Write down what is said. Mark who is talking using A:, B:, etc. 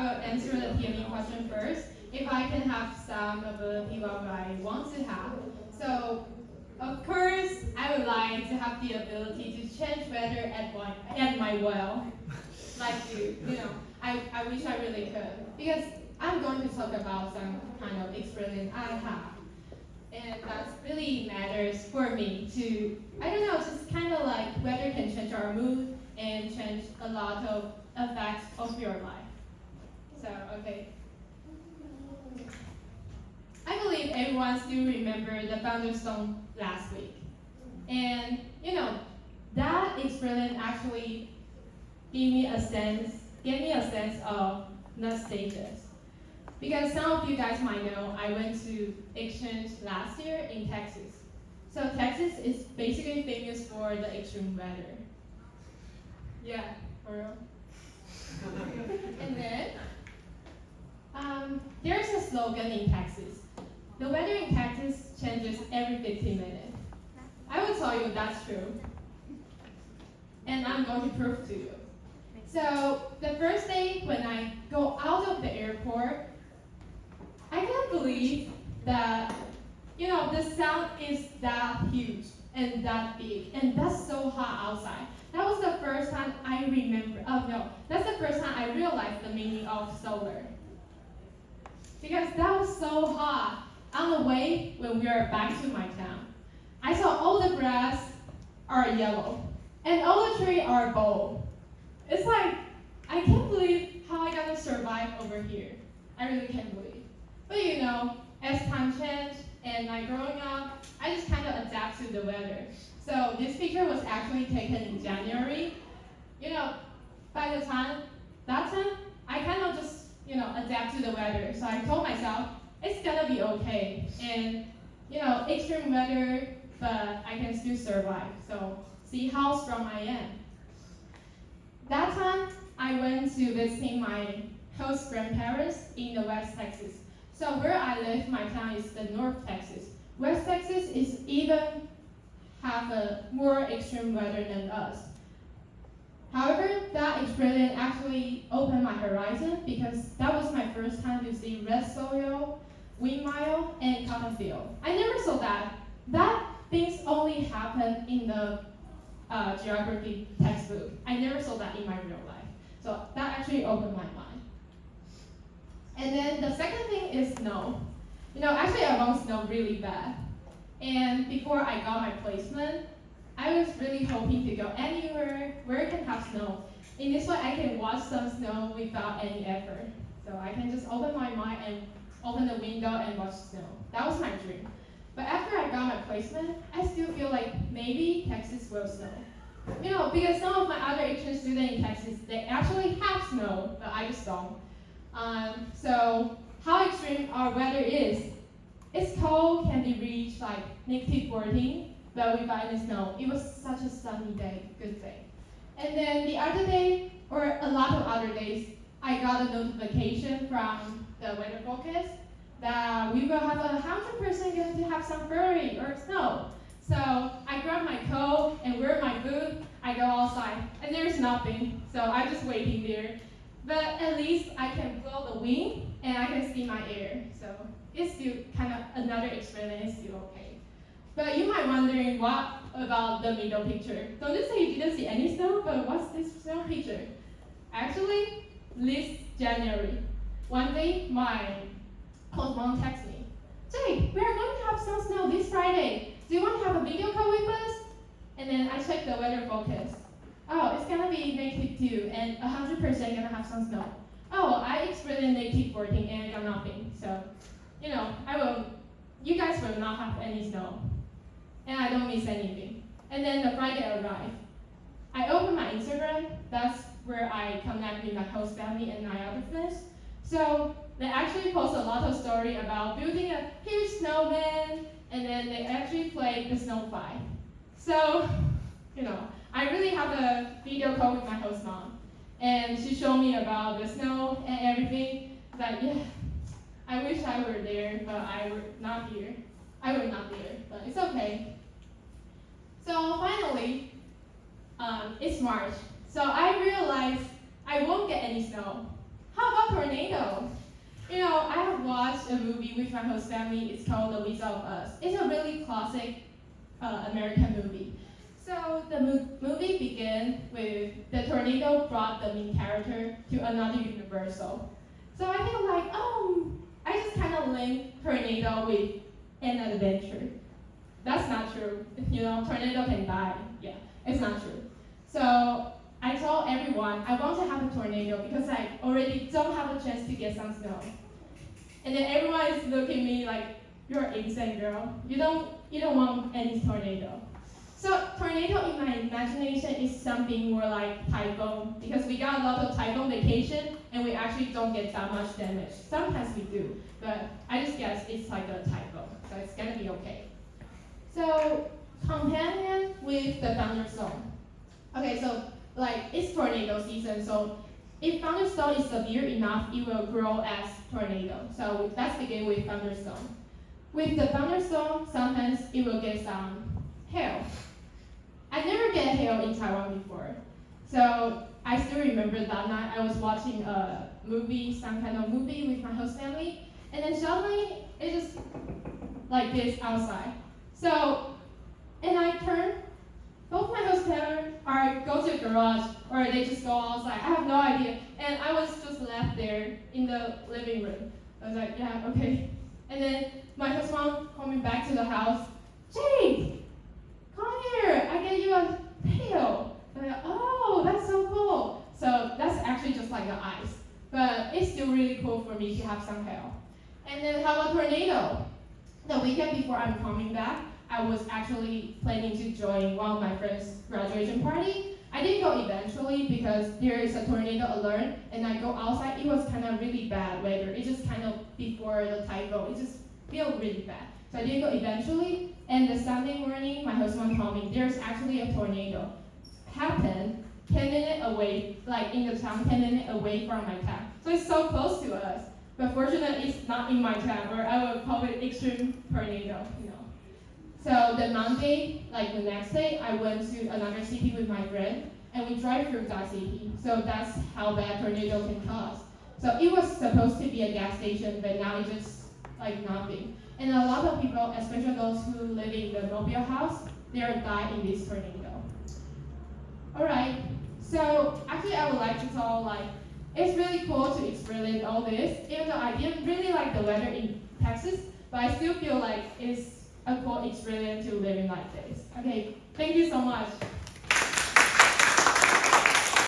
A: will answer the PME question first. If I can have some ability, what would I want to have? So, of course, I would like to have the ability to change weather at my will. Like I wish I really could. Because I'm going to talk about some kind of experience I have. And that really matters for me to, I don't know, just kind of like weather can change our mood and change a lot of effects of your life. So, okay. I believe everyone still remember the thunderstorm last week. And, that experience actually gave me a sense of nostalgia. Because some of you guys might know, I went to exchange last year in Texas. So Texas is basically famous for the extreme weather. Yeah, for real. And then, there's a slogan in Texas. The weather in Texas changes every 15 minutes. I will tell you that's true. And I'm going to prove to you. So the first day when I go out of the airport, I can't believe that, the sun is that huge and that big, and that's so hot outside. That was the first time I remember, that's the first time I realized the meaning of solar. Because that was so hot. On the way, when we were back to my town, I saw all the grass are yellow, and all the trees are bold. It's like, I can't believe how I got to survive over here. I really can't believe. But as time changed and like growing up, I just kind of adapt to the weather. So this picture was actually taken in January. By the time, I kind of just, adapt to the weather. So I told myself, it's gonna be okay. And, extreme weather, but I can still survive. So see how strong I am. That time, I went to visiting my host grandparents in the West Texas. So where I live, my town is the North Texas. West Texas is even have a more extreme weather than us. However, that experience actually opened my horizon because that was my first time to see red soil, windmill, and cotton field. I never saw that. That things only happen in the geography textbook. I never saw that in my real life. So that actually opened my mind. And then the second thing is snow. Actually I want snow really bad. And before I got my placement, I was really hoping to go anywhere where it can have snow. In this way, I can watch some snow without any effort. So I can just open my mind and open the window and watch snow. That was my dream. But after I got my placement, I still feel like maybe Texas will snow. Because some of my other exchange students in Texas, they actually have snow, but I just don't. So how extreme our weather is. It's cold, can be reached like -14, but without any snow. It was such a sunny day, good day. And then the other day, or a lot of other days, I got a notification from the weather focus that we will have 100% going to have some flurry or snow. So I grab my coat and wear my boot, I go outside, and there's nothing. So I'm just waiting there. But at least I can blow the wind and I can see my air. So it's still kind of another experience, still okay. But you might wondering, what about the middle picture? Don't you say you didn't see any snow, but what's this snow picture? Actually, this January, one day my close mom texted me, Jade, we are going to have some snow this Friday. Do you want to have a video call with us? And then I checked the weather focus. Oh, it's gonna be -2 and 100% gonna have some snow. Oh, I experienced -14 and I got nothing. So, you guys will not have any snow. And I don't miss anything. And then the Friday arrived. I opened my Instagram. That's where I connect with my host family and my other friends. So they actually post a lot of story about building a huge snowman, and then they actually played the snow fight. So, I really have a video call with my host mom, and she showed me about the snow and everything. Like, yeah, I wish I were there, but I were not here. I were not there, but it's okay. So finally, it's March. So I realized I won't get any snow. How about tornado? I have watched a movie with my host family. It's called The Wizard of Us. It's a really classic American movie. So the movie began with the tornado brought the main character to another universal. So I feel like, I just kind of link tornado with an adventure. That's not true. Tornado can die. Yeah, it's not true. So I told everyone I want to have a tornado because I already don't have a chance to get some snow. And then everyone is looking at me like, you're insane, girl. You don't want any tornado. So tornado in my imagination is something more like typhoon because we got a lot of typhoon vacation and we actually don't get that much damage. Sometimes we do, but I just guess it's like a typhoon, so it's gonna be okay. So companion with the thunderstorm. Okay, so it's tornado season, so if thunderstorm is severe enough, it will grow as tornado. So let's begin with thunderstorm. With the thunderstorm, sometimes it will get some hail. I never get hail in Taiwan before. So I still remember that night I was watching a movie, some kind of movie with my host family, and then suddenly it just like this outside. So, and I turn, both my host parents are go to the garage or they just go outside. I have no idea. And I was just left there in the living room. I was like, yeah, okay. And then my host mom coming back to the house, Jade, come here, I get you a pail. I'm like, oh, that's so cool. So that's actually just like the ice. But it's still really cool for me to have some hail. And then how about tornado? The weekend before I'm coming back, I was actually planning to join one of my friends' graduation party. I didn't go eventually because there is a tornado alert and I go outside. It was kind of really bad weather. It just kind of before the typhoon. It just felt really bad. So I didn't go eventually. And the Sunday morning, my husband told me there's actually a tornado. Happened 10 minutes away, like in the town, 10 minutes away from my town. So it's so close to us. But fortunately, it's not in my town, or I would call it extreme tornado, So the Monday, like the next day, I went to another city with my friend, and we drive through that city. So that's how bad tornado can cause. So it was supposed to be a gas station, but now it's just like nothing. And a lot of people, especially those who live in the mobile house, they are died in this tornado. Alright, so actually I would like to tell it's really cool to experience all this, even though I didn't really like the weather in Texas, but I still feel like it's a cool experience to live in like this. Okay, thank you so much.